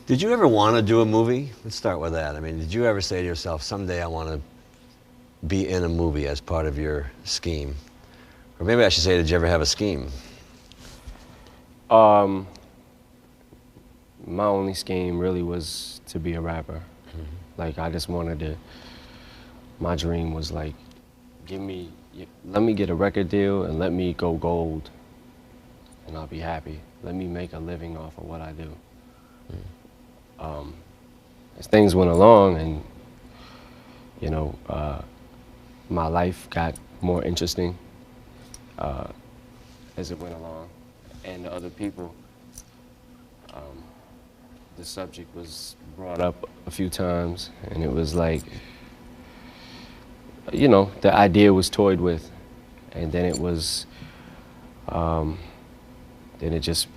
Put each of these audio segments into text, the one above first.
Did you ever want to do a movie? Let's start with that. I mean, did you ever say to yourself, someday I want to be in a movie as part of your scheme? Or maybe I should say, did you ever have a scheme? My only scheme really was to be a rapper. Like, I just wanted to, my dream was like, let me get a record deal and let me go gold and I'll be happy. Let me make a living off of what I do. As things went along and, you know, my life got more interesting as it went along. And the other people, the subject was brought up a few times, and it was like, you know, the idea was toyed with, and then it was, then it just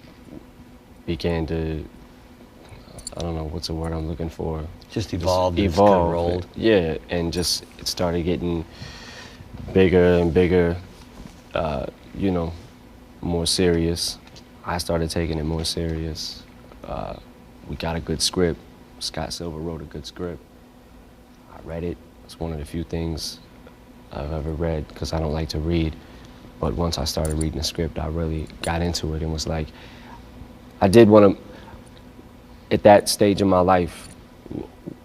began to, I don't know what's the word I'm looking for. Just evolved. Just evolved. Kind of rolled. Yeah, and just it started getting bigger and bigger, you know, more serious. I started taking it more serious. We got a good script. Scott Silver wrote a good script. I read it. It's one of the few things I've ever read, because I don't like to read. But once I started reading the script, I really got into it and was like, I did want to, at that stage in my life,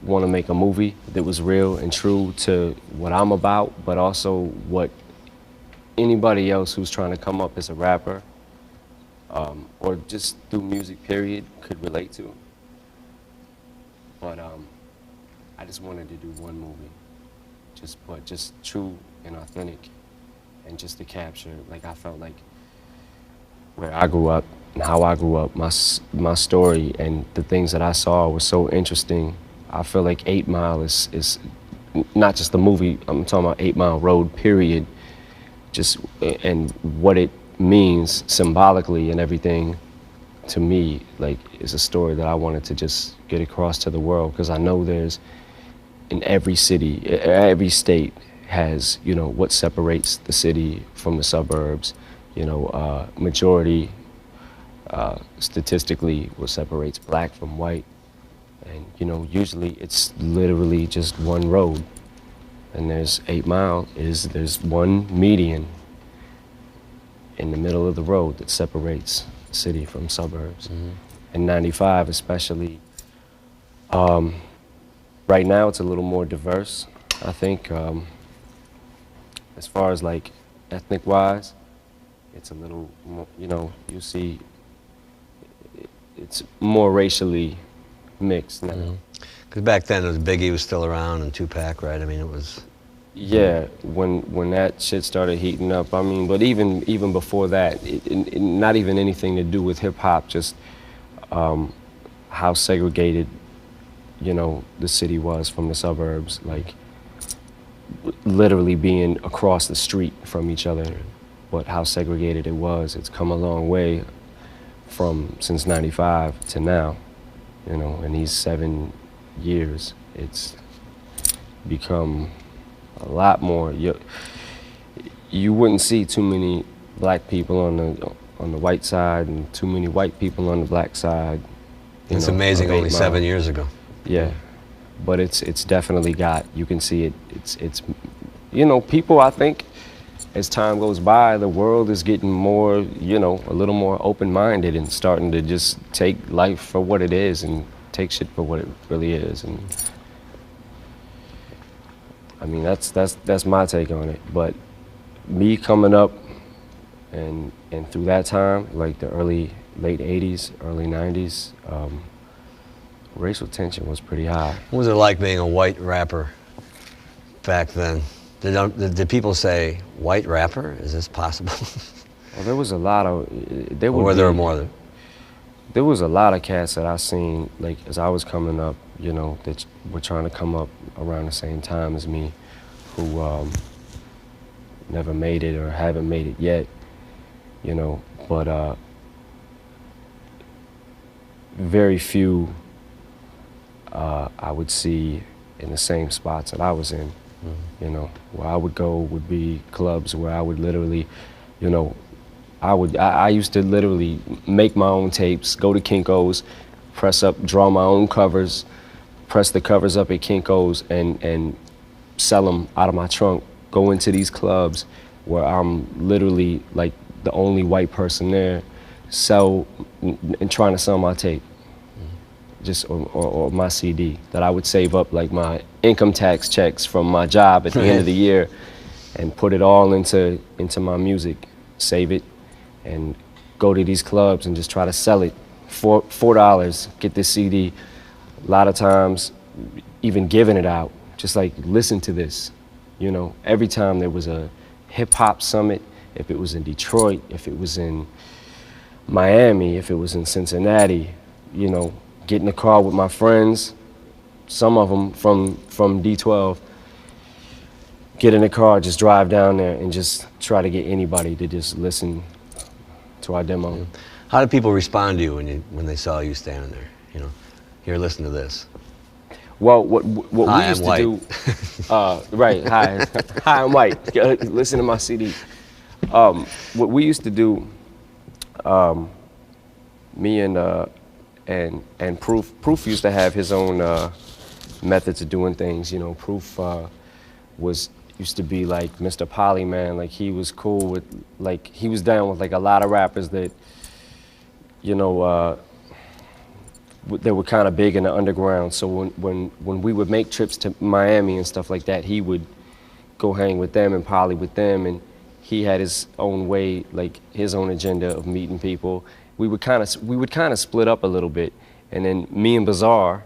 want to make a movie that was real and true to what I'm about, but also what anybody else who's trying to come up as a rapper or just do music, period, could relate to. But I just wanted to do one movie, just true and authentic, and just to capture, like, I felt like where I grew up and how I grew up, my story and the things that I saw were so interesting. I feel like 8 Mile is not just the movie, I'm talking about 8 Mile Road, period, just, and what it means symbolically and everything, to me, like, is a story that I wanted to just get across to the world, because I know there's, in every city, every state has, you know, what separates the city from the suburbs, you know, majority, statistically, what separates black from white. And, you know, usually it's literally just one road. And there's 8 Mile, there's one median in the middle of the road that separates the city from suburbs. And 95 especially, right now it's a little more diverse, I think. As far as like ethnic-wise, it's a little more, you know, you see it's more racially mixed now. Because back then, it was Biggie was still around and Tupac, right? I mean, it was. Yeah, when that shit started heating up, I mean, but even before that, it not even anything to do with hip hop, just how segregated, you know, the city was from the suburbs, like literally being across the street from each other, but how segregated it was. It's come a long way from since 95 to now, you know, in these 7 years, it's become a lot more. You wouldn't see too many black people on the white side and too many white people on the black side. It's amazing, only 7 years ago. Yeah, but it's definitely got, you can see it, it's you know, people, I think, as time goes by, the world is getting more, you know, a little more open-minded and starting to just take life for what it is and take shit for what it really is. And I mean, that's my take on it. But me coming up and through that time, like the late 80s, early 90s, racial tension was pretty high. What was it like being a white rapper back then? Did people say, white rapper? Is this possible? Well, there was a lot of, or were there more? There was a lot of cats that I seen, like, as I was coming up, you know, that were trying to come up around the same time as me, who never made it or haven't made it yet, you know, but very few I would see in the same spots that I was in. You know, where I would go would be clubs where I would literally, you know, I used to literally make my own tapes, go to Kinko's, press up, draw my own covers, press the covers up at Kinko's and sell them out of my trunk, go into these clubs where I'm literally like the only white person there, sell and trying to sell my tape, just or my CD that I would save up like my income tax checks from my job at the end of the year and put it all into my music, save it, and go to these clubs and just try to sell it. $4, get this CD. A lot of times, even giving it out, just like, listen to this. You know, every time there was a hip hop summit, if it was in Detroit, if it was in Miami, if it was in Cincinnati, you know, get in the car with my friends, some of them from D12, get in the car, just drive down there and just try to get anybody to just listen to our demo. How did people respond to you when they saw you standing there? You know, here, listen to this. Well, what we Hi, used I'm to do, right? Hi, hi, I'm white. Listen to my CD. What we used to do, me and Proof used to have his own methods of doing things. You know, Proof used to be like Mr. Polyman. Like, he was cool with, like, he was down with like a lot of rappers that, you know, they were kind of big in the underground. So when we would make trips to Miami and stuff like that, he would go hang with them and poly with them, and he had his own way, like his own agenda of meeting people. We would kind of split up a little bit, and then me and Bizarre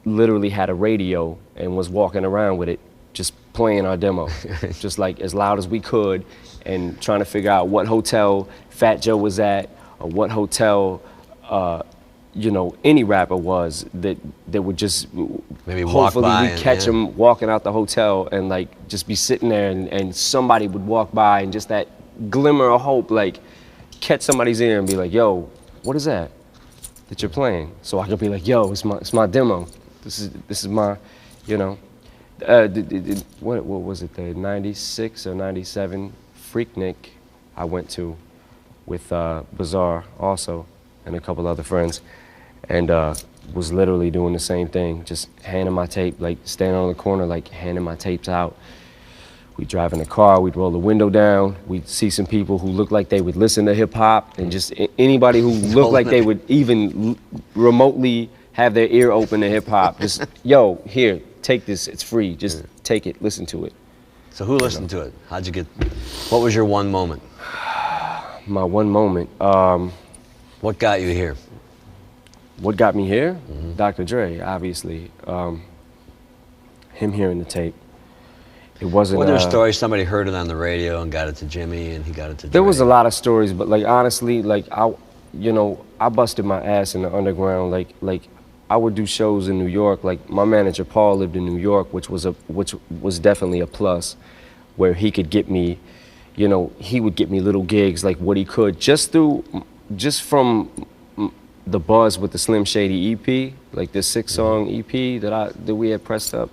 literally had a radio and was walking around with it, just playing our demo, just like as loud as we could, and trying to figure out what hotel Fat Joe was at, or what hotel you know, any rapper was that would just maybe walk by, we'd catch him walking out the hotel and like just be sitting there, and somebody would walk by and just that glimmer of hope, like catch somebody's ear and be like, yo, what is that you're playing? So I could be like, yo, it's my demo. This is my, you know, what was it, the 96 or 97 Freaknik I went to with Bizarre also and a couple other friends, and was literally doing the same thing, just handing my tape, like standing on the corner, like handing my tapes out. We'd drive in the car, we'd roll the window down, we'd see some people who looked like they would listen to hip hop, and just anybody who looked like they would even remotely have their ear open to hip hop, just, yo, here, take this, it's free, just take it, listen to it. So who listened to it? How'd you get, what was your one moment? My one moment. What got you here? What got me here? Dr. Dre, obviously. Him hearing the tape. It wasn't. Was there a story somebody heard it on the radio and got it to Jimmy, and he got it to Dre? There was a lot of stories, but like honestly, like I busted my ass in the underground. Like I would do shows in New York. Like my manager Paul lived in New York, which was definitely a plus, where he could get me, you know, he would get me little gigs like what he could just from the buzz with the Slim Shady EP, like this 6-song EP that we had pressed up.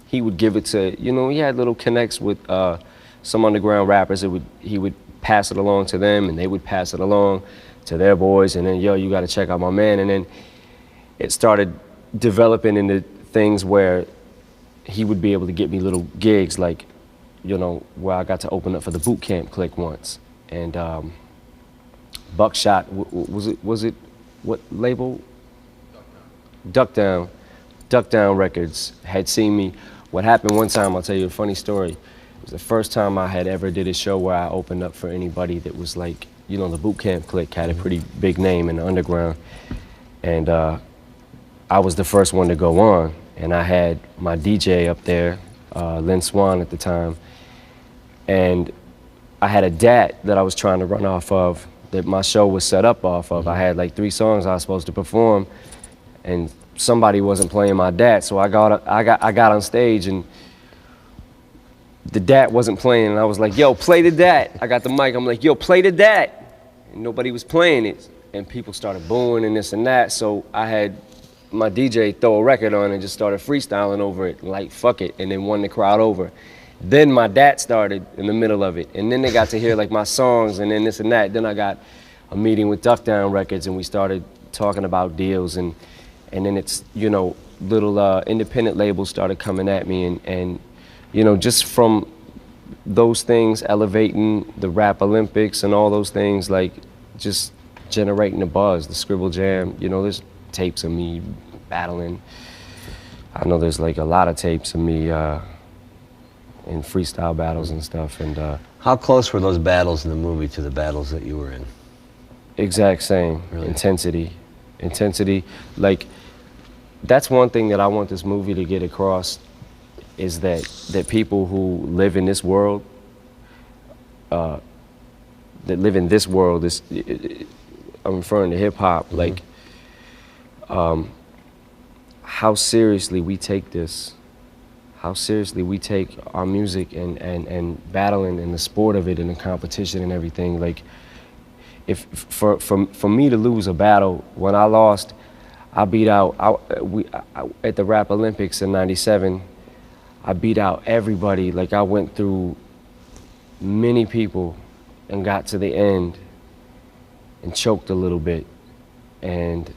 He would give it to, you know, he had little connects with some underground rappers. He would pass it along to them, and they would pass it along to their boys, and then, yo, you got to check out my man. And then it started developing into things where he would be able to get me little gigs, like, you know, where I got to open up for the Boot Camp Clique once, and Buckshot, was it what label? Duck Down Records had seen me. What happened one time, I'll tell you a funny story. It was the first time I had ever did a show where I opened up for anybody that was like, you know, the Boot Camp Clique had a pretty big name in the underground, and I was the first one to go on, and I had my DJ up there, Lynn Swan at the time, and I had a DAT that I was trying to run off of, that my show was set up off of. I had like 3 songs I was supposed to perform, and somebody wasn't playing my DAT, so I got on stage and the DAT wasn't playing, and I was like, yo, play the DAT. I got the mic, I'm like, yo, play the DAT. And nobody was playing it, and people started booing and this and that, so I had my DJ throw a record on and just started freestyling over it, like, fuck it, and then won the crowd over. Then my DAT started in the middle of it, and then they got to hear like my songs and then this and that. Then I got a meeting with Duck Down Records, and we started talking about deals, and then it's, you know, little independent labels started coming at me, and you know, just from those things elevating the Rap Olympics and all those things, like just generating the buzz, the Scribble Jam. You know, there's tapes of me battling. I know there's like a lot of tapes of me in freestyle battles and stuff. And how close were those battles in the movie to the battles that you were in? Exact same. Really? Intensity. Like, that's one thing that I want this movie to get across, is that people who live in this world, I'm referring to hip hop, Mm-hmm. like how seriously we take this, how seriously we take our music and battling and the sport of it and the competition and everything. Like, if for me to lose a battle, when I lost, I beat out, at the Rap Olympics in '97, I beat out everybody. Like, I went through many people and got to the end and choked a little bit. And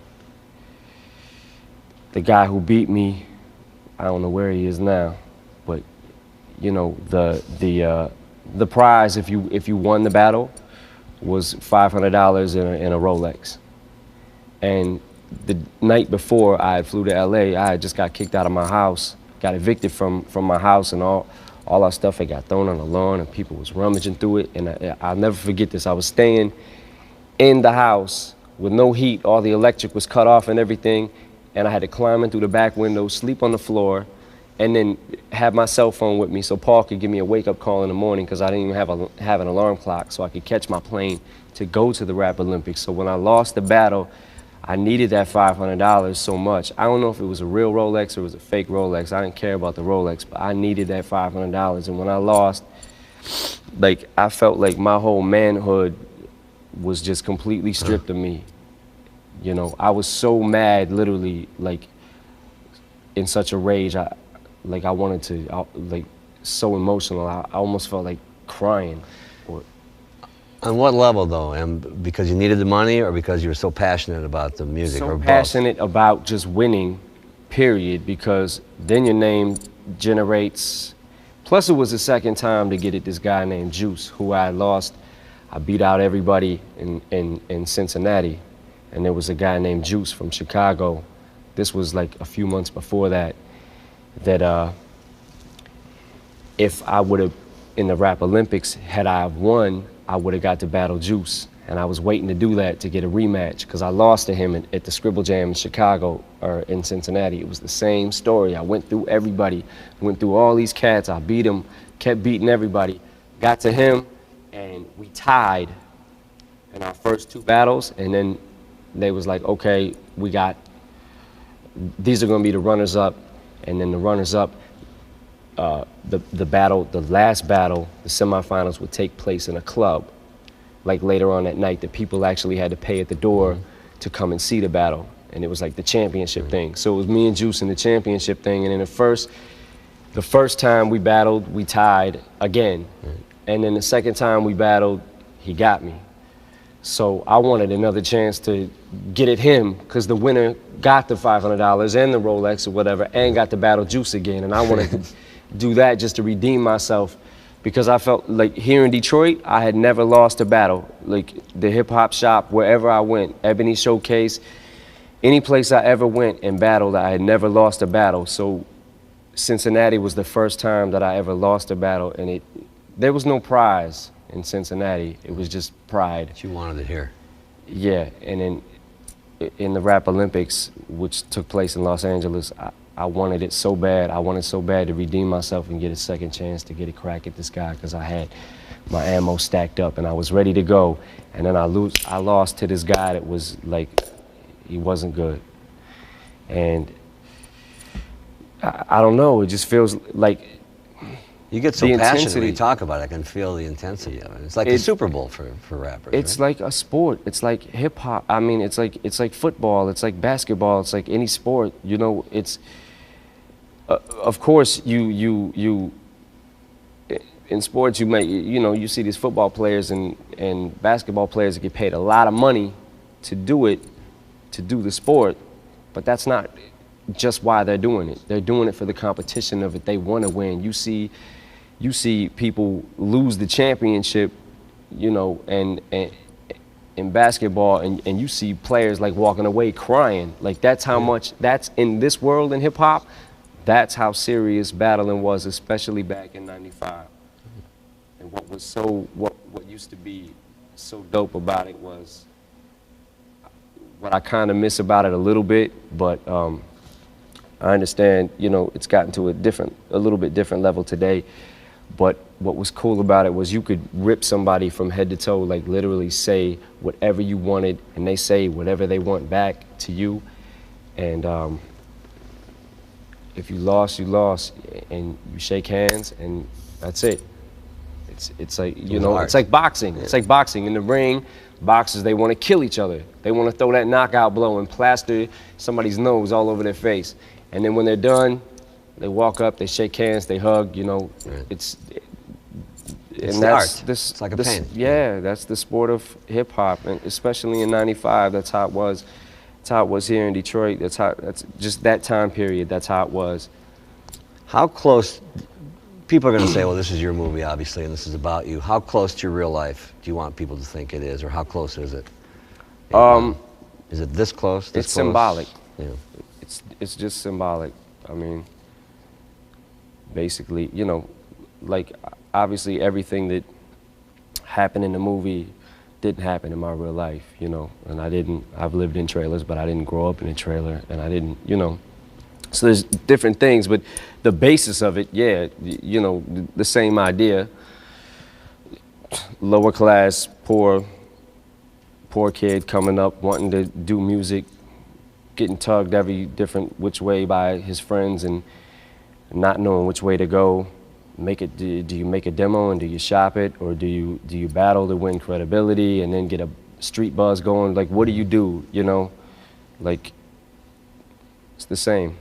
the guy who beat me, I don't know where he is now, but you know, the prize if you won the battle was $500 in a Rolex. And the night before I flew to LA, I had just got kicked out of my house, got evicted from my house, and all our stuff had got thrown on the lawn, and people was rummaging through it. And I'll never forget this. I was staying in the house with no heat. All the electric was cut off and everything, and I had to climb in through the back window, sleep on the floor, and then have my cell phone with me so Paul could give me a wake-up call in the morning, because I didn't even have an alarm clock, so I could catch my plane to go to the Rap Olympics. So when I lost the battle, I needed that $500 so much. I don't know if it was a real Rolex or it was a fake Rolex. I didn't care about the Rolex, but I needed that $500. And when I lost, like, I felt like my whole manhood was just completely stripped of me. You know, I was so mad, literally, like, in such a rage. I wanted to, like, so emotional. I almost felt like crying. On what level, though? And because you needed the money, or because you were so passionate about the music, or both? So passionate about just winning, period, because then your name generates. Plus, it was the second time to get it this guy named Juice, who I lost. I beat out everybody in Cincinnati, and there was a guy named Juice from Chicago. This was like a few months before that, if I would have, in the Rap Olympics, had I have won, I would have got to battle Juice. And I was waiting to do that to get a rematch, because I lost to him at the Scribble Jam in Chicago, or in Cincinnati. It was the same story. I went through everybody, went through all these cats. I beat him, kept beating everybody. Got to him, and we tied in our first two battles. And then they was like, okay, these are gonna be the runners-up. And then the runners-up, the last battle, the semifinals, would take place in a club. Like later on that night, the people actually had to pay at the door to come and see the battle. And it was like the championship thing. So it was me and Juice in the championship thing. And then the first time we battled, we tied again. And then the second time we battled, he got me. So I wanted another chance to get at him, because the winner got the $500 and the Rolex or whatever, and got to battle Juice again. And I wanted to do that just to redeem myself, because I felt like here in Detroit, I had never lost a battle. Like the hip hop shop, wherever I went, Ebony Showcase, any place I ever went and battled, I had never lost a battle. So Cincinnati was the first time that I ever lost a battle, and there was no prize in Cincinnati. It was just pride. But you wanted it here. Yeah, and then in the Rap Olympics, which took place in Los Angeles, I wanted it so bad. I wanted so bad to redeem myself and get a second chance to get a crack at this guy, because I had my ammo stacked up and I was ready to go. And then I lost to this guy that was like, he wasn't good. And I don't know, it just feels like, you get so the passionate when intensity. you talk about it. I can feel the intensity of it. It's like the Super Bowl for rappers. It's right? like a sport. It's like hip hop. I mean, it's like football. It's like basketball. It's like any sport. You know, it's of course you in sports you see these football players and basketball players that get paid a lot of money to do it, to do the sport, but that's not just why they're doing it. They're doing it for the competition of it. They want to win. You see people lose the championship, you know, and in basketball, and you see players like walking away crying. Like that's how much, that's in this world in hip hop, that's how serious battling was, especially back in '95. And what was what used to be so dope about it was, what I kind of miss about it a little bit, but I understand, you know, it's gotten to a little bit different level today. But what was cool about it was you could rip somebody from head to toe, like literally say whatever you wanted, and they say whatever they want back to you. And if you lost, and you shake hands, and that's it. It's like, you know, it's like boxing. It's like boxing in the ring. Boxers, they want to kill each other. They want to throw that knockout blow and plaster somebody's nose all over their face. And then when they're done, they walk up, they shake hands, they hug, you know. Right. It's the art. It's like a paint. Yeah, that's the sport of hip hop, and especially in '95, that's how it was. That's how it was here in Detroit. That's just that time period. That's how it was. How close? People are going to say, well, this is your movie, obviously, and this is about you. How close to your real life do you want people to think it is, or how close is it? Is it this close? It's symbolic. Yeah. It's just symbolic. I mean, basically, you know, like obviously everything that happened in the movie didn't happen in my real life, you know, and I've lived in trailers, but I didn't grow up in a trailer, and I didn't, you know. So there's different things, but the basis of it, yeah, you know, the same idea. Lower class, poor kid coming up, wanting to do music, getting tugged every different which way by his friends and not knowing which way to go. Do you make a demo and do you shop it, or do you battle to win credibility and then get a street buzz going? Like, what do, you know? Like, it's the same.